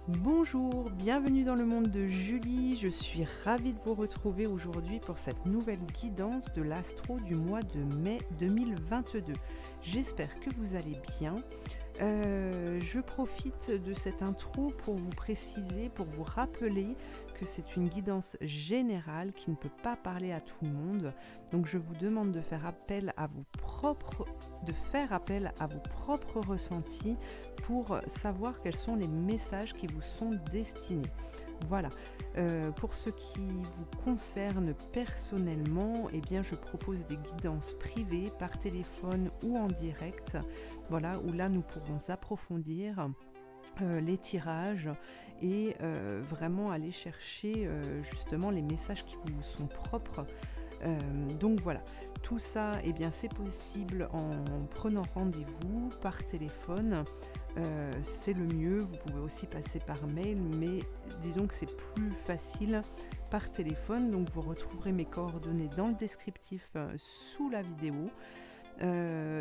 Bonjour, bienvenue dans le monde de Julie. Je suis ravie de vous retrouver aujourd'hui pour cette nouvelle guidance de l'astro du mois de mai 2022. J'espère que vous allez bien. Je profite de cette intro pour vous préciser, pour vous rappeler que c'est une guidance générale qui ne peut pas parler à tout le monde. Donc je vous demande de faire appel à vos propres ressentis pour savoir quels sont les messages qui vous sont destinés. Voilà. Pour ce qui vous concerne personnellement, eh bien, je propose des guidances privées par téléphone ou en direct. Voilà, où là nous pourrons approfondir les tirages et vraiment aller chercher justement les messages qui vous sont propres. Donc voilà, tout ça, eh bien, c'est possible en prenant rendez-vous par téléphone. C'est le mieux. Vous pouvez aussi passer par mail, mais disons que c'est plus facile par téléphone. Donc vous retrouverez mes coordonnées dans le descriptif sous la vidéo.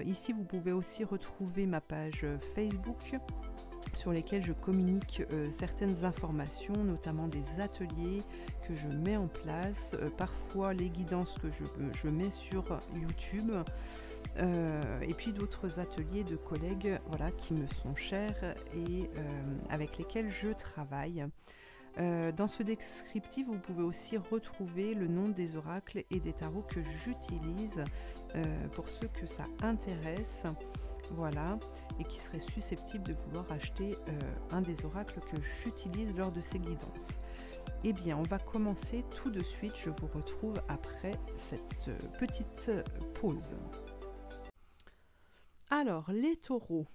Ici vous pouvez aussi retrouver ma page Facebook sur lesquelles je communique certaines informations, notamment des ateliers que je mets en place, parfois les guidances que je mets sur YouTube, et puis d'autres ateliers de collègues, voilà, qui me sont chers et avec lesquels je travaille. Dans ce descriptif, vous pouvez aussi retrouver le nom des oracles et des tarots que j'utilise pour ceux que ça intéresse, voilà, et qui seraient susceptibles de vouloir acheter un des oracles que j'utilise lors de ces guidances. Eh bien, on va commencer tout de suite. Je vous retrouve après cette petite pause. Alors, les taureaux.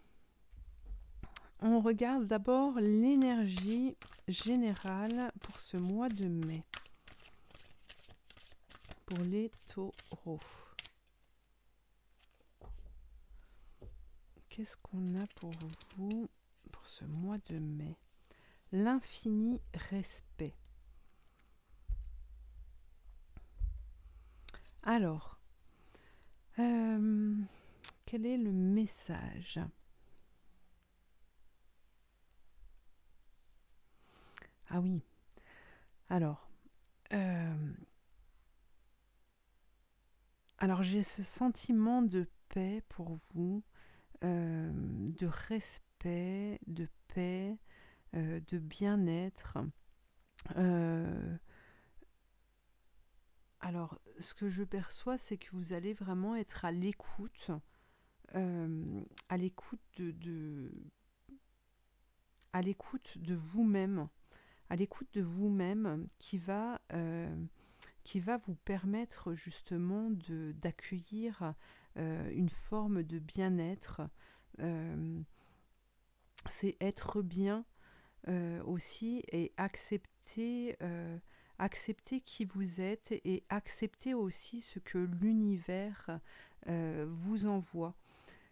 On regarde d'abord l'énergie générale pour ce mois de mai. Pour les taureaux. Qu'est-ce qu'on a pour vous pour ce mois de mai? L'infini respect. Alors, quel est le message? Ah oui, alors j'ai ce sentiment de paix pour vous, de respect, de paix, de bien-être. Alors, ce que je perçois, c'est que vous allez vraiment être à l'écoute de vous-même, qui va vous permettre justement d'accueillir une forme de bien-être. C'est être bien aussi et accepter qui vous êtes et accepter aussi ce que l'univers vous envoie.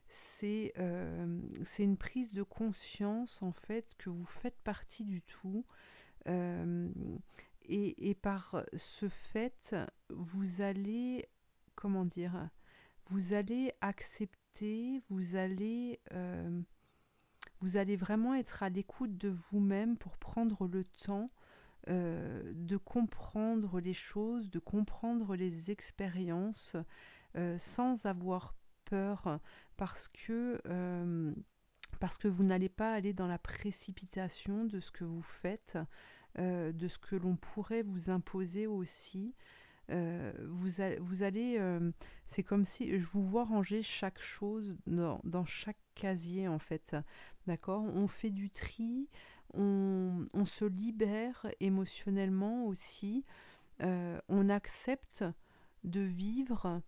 C'est une prise de conscience en fait que vous faites partie du tout, et par ce fait vous allez, comment dire, vous allez accepter, vous allez vraiment être à l'écoute de vous-même pour prendre le temps de comprendre les choses, de comprendre les expériences sans avoir peur, parce que vous n'allez pas aller dans la précipitation de ce que vous faites, de ce que l'on pourrait vous imposer aussi. Vous allez, c'est comme si je vous vois ranger chaque chose dans chaque casier en fait, d'accord? On fait du tri, on se libère émotionnellement aussi, on accepte de vivre,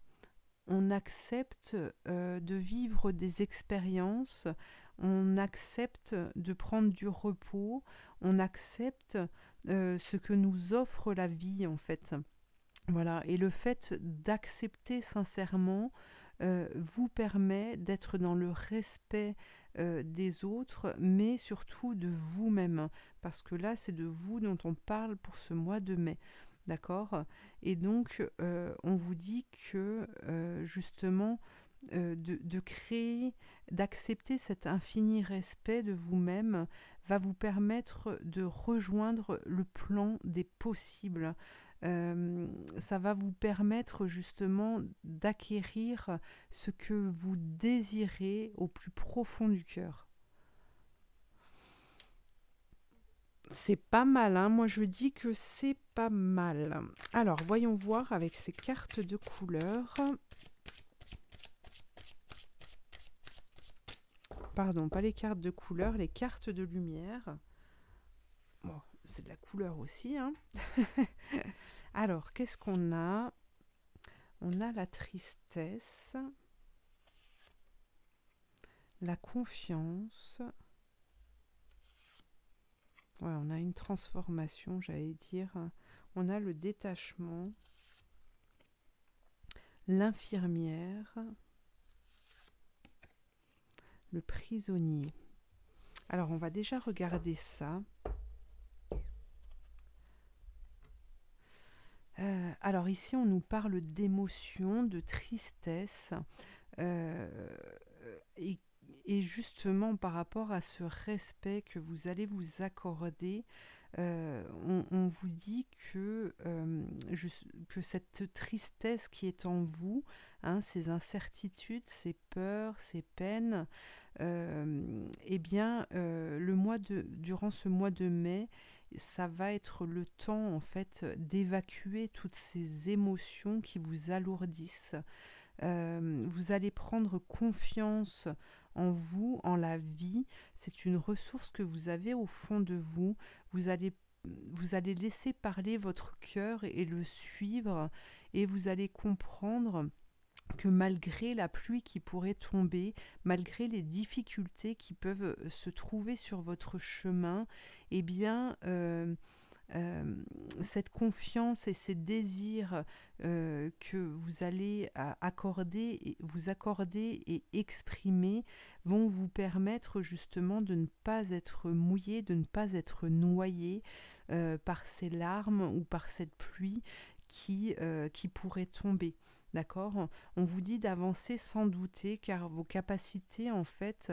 de vivre des expériences, on accepte de prendre du repos, on accepte ce que nous offre la vie en fait. Voilà, et le fait d'accepter sincèrement vous permet d'être dans le respect des autres, mais surtout de vous-même, parce que là, c'est de vous dont on parle pour ce mois de mai, d'accord? Et donc, on vous dit que justement, de créer, d'accepter cet infini respect de vous-même va vous permettre de rejoindre le plan des possibles. Ça va vous permettre justement d'acquérir ce que vous désirez au plus profond du cœur. C'est pas mal, hein. Moi je dis que c'est pas mal. Alors voyons voir avec ces cartes de couleurs. Pardon, pas les cartes de couleurs, les cartes de lumière. Bon, c'est de la couleur aussi, hein. Alors, qu'est-ce qu'on a? On a la tristesse, la confiance. Ouais, on a une transformation, j'allais dire. On a le détachement, l'infirmière, le prisonnier. Alors, on va déjà regarder ça. Alors ici, on nous parle d'émotions, de tristesse, et, et justement par rapport à ce respect que vous allez vous accorder, on vous dit que cette tristesse qui est en vous, hein, ces incertitudes, ces peurs, ces peines, eh bien, durant ce mois de mai, ça va être le temps en fait d'évacuer toutes ces émotions qui vous alourdissent. Vous allez prendre confiance en vous, en la vie. C'est une ressource que vous avez au fond de vous. Vous allez laisser parler votre cœur et le suivre, et vous allez comprendre que malgré la pluie qui pourrait tomber, malgré les difficultés qui peuvent se trouver sur votre chemin, eh bien, cette confiance et ces désirs que vous allez vous accorder et exprimer vont vous permettre justement de ne pas être mouillé, de ne pas être noyé par ces larmes ou par cette pluie qui pourrait tomber. D'accord? On vous dit d'avancer sans douter, car vos capacités, en fait,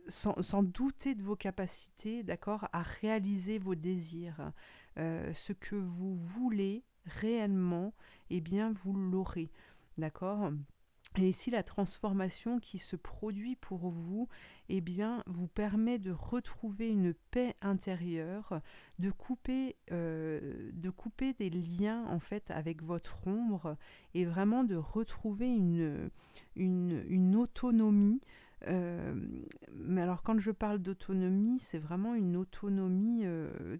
sans douter de vos capacités, d'accord, à réaliser vos désirs. Ce que vous voulez réellement, eh bien, vous l'aurez. D'accord? Et ici, la transformation qui se produit pour vous, eh bien, vous permet de retrouver une paix intérieure, de couper des liens en fait avec votre ombre, et vraiment de retrouver une autonomie. Mais alors, quand je parle d'autonomie, c'est vraiment une autonomie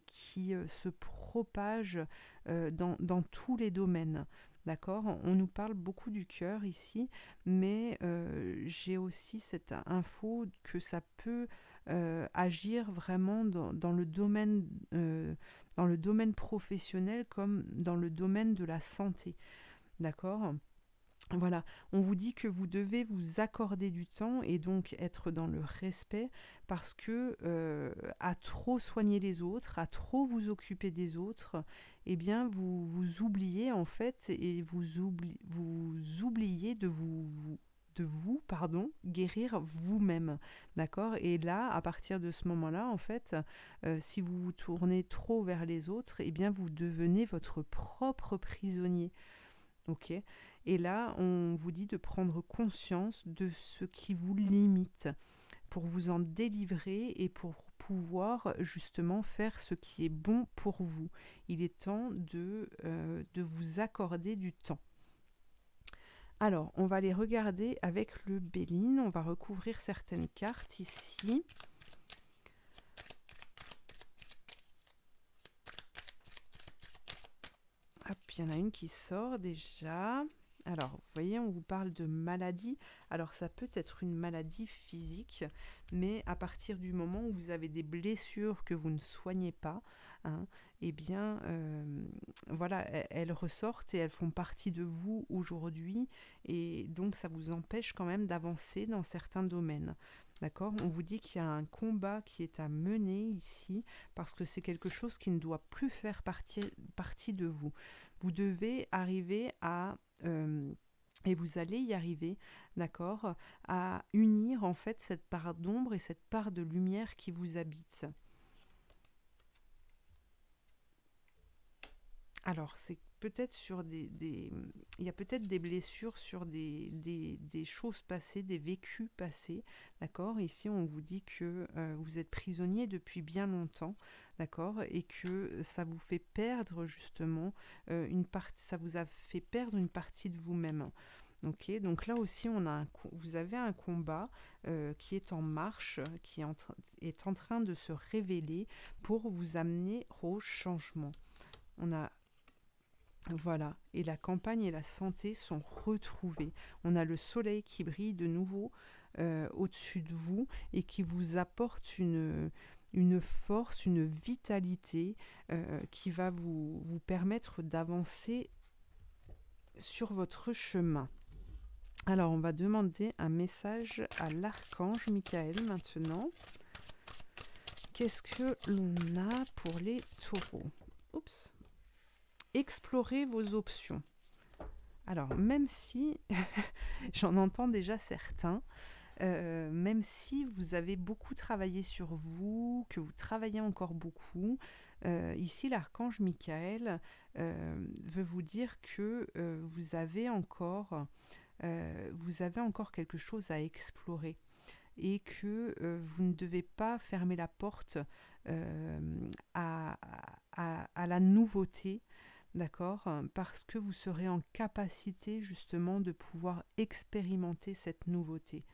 qui se propage dans tous les domaines. D'accord? On nous parle beaucoup du cœur ici, mais j'ai aussi cette info que ça peut agir vraiment dans le domaine professionnel comme dans le domaine de la santé. D'accord? Voilà, on vous dit que vous devez vous accorder du temps et donc être dans le respect, parce que à trop soigner les autres, à trop vous occuper des autres, eh bien vous oubliez en fait, et vous oubliez de vous, guérir vous-même, d'accord? Et là, à partir de ce moment-là, en fait, si vous vous tournez trop vers les autres, eh bien vous devenez votre propre prisonnier. Ok. Et là, on vous dit de prendre conscience de ce qui vous limite pour vous en délivrer et pour pouvoir justement faire ce qui est bon pour vous. Il est temps de vous accorder du temps. Alors, on va aller regarder avec le Béline. On va recouvrir certaines cartes ici. Hop, il y en a une qui sort déjà. Alors, vous voyez, on vous parle de maladie. Alors, ça peut être une maladie physique, mais à partir du moment où vous avez des blessures que vous ne soignez pas, hein, eh bien, voilà, elles ressortent et elles font partie de vous aujourd'hui. Et donc, ça vous empêche quand même d'avancer dans certains domaines. D'accord? On vous dit qu'il y a un combat qui est à mener ici, parce que c'est quelque chose qui ne doit plus faire partie de vous. Vous devez arriver à Et vous allez y arriver, d'accord, à unir en fait cette part d'ombre et cette part de lumière qui vous habite. Alors, c'est peut-être sur il y a peut-être des blessures sur des choses passées, des vécus passés, d'accord. Ici, on vous dit que vous êtes prisonnier depuis bien longtemps, d'accord, et que ça vous fait perdre justement une partie, ça vous a fait perdre une partie de vous-même. Ok, donc là aussi, vous avez un combat qui est en marche, est en train de se révéler pour vous amener au changement. On a Voilà, et la campagne et la santé sont retrouvées. On a le soleil qui brille de nouveau au-dessus de vous et qui vous apporte une force, une vitalité qui va vous permettre d'avancer sur votre chemin. Alors, on va demander un message à l'archange Michael maintenant. Qu'est-ce que l'on a pour les taureaux? Oups. Explorez vos options. Alors, même si j'en entends déjà certains, même si vous avez beaucoup travaillé sur vous, que vous travaillez encore beaucoup, ici l'archange Michael veut vous dire que vous avez encore quelque chose à explorer et que vous ne devez pas fermer la porte à la nouveauté. D'accord, parce que vous serez en capacité justement de pouvoir expérimenter cette nouveauté.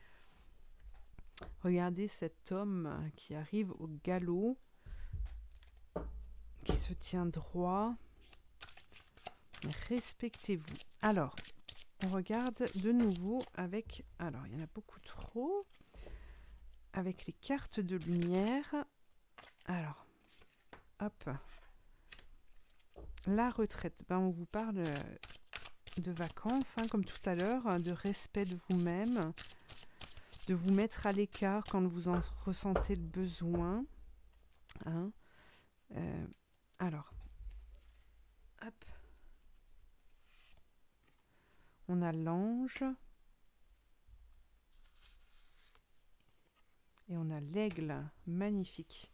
Regardez cet homme qui arrive au galop, qui se tient droit. Respectez-vous. Alors, on regarde de nouveau avec... Alors, il y en a beaucoup trop. Avec les cartes de lumière. Alors, hop. La retraite. Ben, on vous parle de vacances, hein, comme tout à l'heure, de respect de vous-même, de vous mettre à l'écart quand vous en ressentez le besoin. Hein. Alors, hop. On a l'ange. Et on a l'aigle. Magnifique.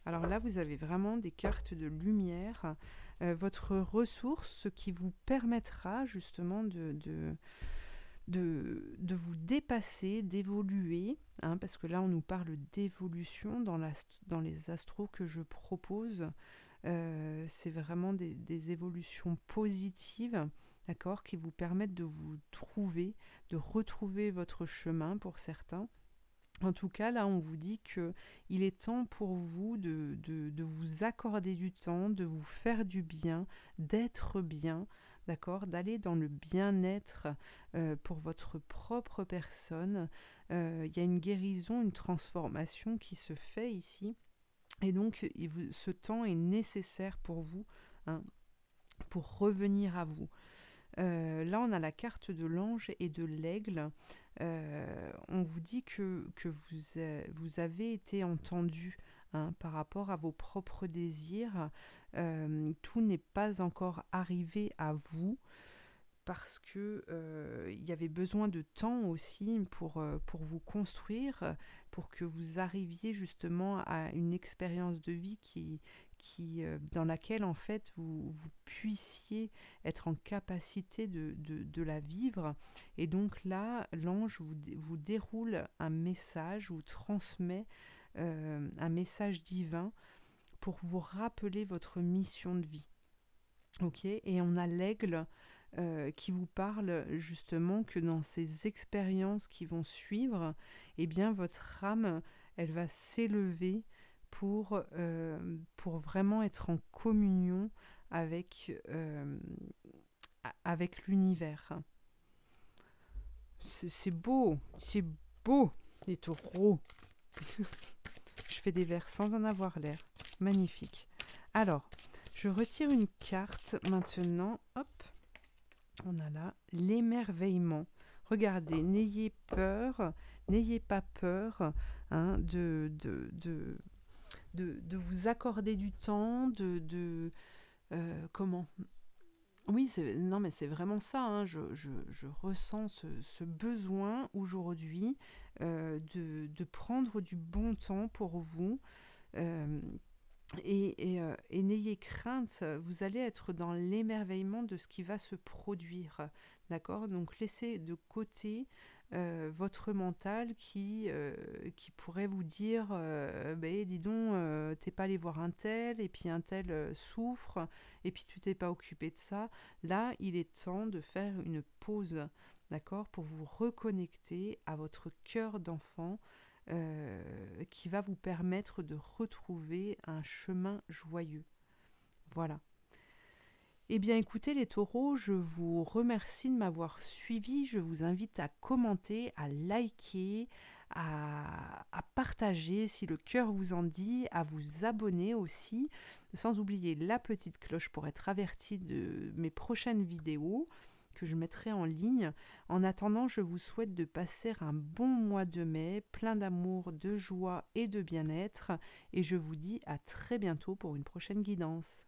Alors là, vous avez vraiment des cartes de lumière. Votre ressource, ce qui vous permettra justement de vous dépasser, d'évoluer, hein, parce que là on nous parle d'évolution dans les astros que je propose. C'est vraiment des évolutions positives, d'accord, qui vous permettent de vous trouver, de retrouver votre chemin pour certains. En tout cas, là, on vous dit qu'il est temps pour vous de vous accorder du temps, de vous faire du bien, d'être bien, d'accord, d'aller dans le bien-être pour votre propre personne. Il y a une guérison, une transformation qui se fait ici. Et donc, ce temps est nécessaire pour vous, hein, pour revenir à vous. Là, on a la carte de l'ange et de l'aigle. On vous dit que vous avez été entendu, hein, par rapport à vos propres désirs. Tout n'est pas encore arrivé à vous parce que il y avait besoin de temps aussi pour vous construire, pour que vous arriviez justement à une expérience de vie dans laquelle en fait vous puissiez être en capacité de la vivre. Et donc là, l'ange vous déroule un message, vous transmet un message divin pour vous rappeler votre mission de vie. Ok, et on a l'aigle qui vous parle justement que dans ces expériences qui vont suivre, eh bien votre âme, elle va s'élever pour vraiment être en communion avec l'univers. C'est beau, les taureaux. Je fais des vers sans en avoir l'air. Magnifique. Alors, je retire une carte maintenant. Hop. On a là l'émerveillement. Regardez, n'ayez peur, n'ayez pas peur, hein, de vous accorder du temps, comment Oui, non, mais c'est vraiment ça, hein. Je ressens ce besoin aujourd'hui de prendre du bon temps pour vous. euh, et n'ayez crainte, vous allez être dans l'émerveillement de ce qui va se produire. D'accord? Donc laissez de côté votre mental qui pourrait vous dire ben, dis donc, t'es pas allé voir un tel, et puis un tel souffre, et puis tu t'es pas occupé de ça. Là, il est temps de faire une pause, d'accord? Pour vous reconnecter à votre cœur d'enfant qui va vous permettre de retrouver un chemin joyeux. Voilà. Eh bien écoutez les taureaux, je vous remercie de m'avoir suivi. Je vous invite à commenter, à liker, à partager si le cœur vous en dit, à vous abonner aussi, sans oublier la petite cloche pour être averti de mes prochaines vidéos que je mettrai en ligne. En attendant, je vous souhaite de passer un bon mois de mai, plein d'amour, de joie et de bien-être, et je vous dis à très bientôt pour une prochaine guidance.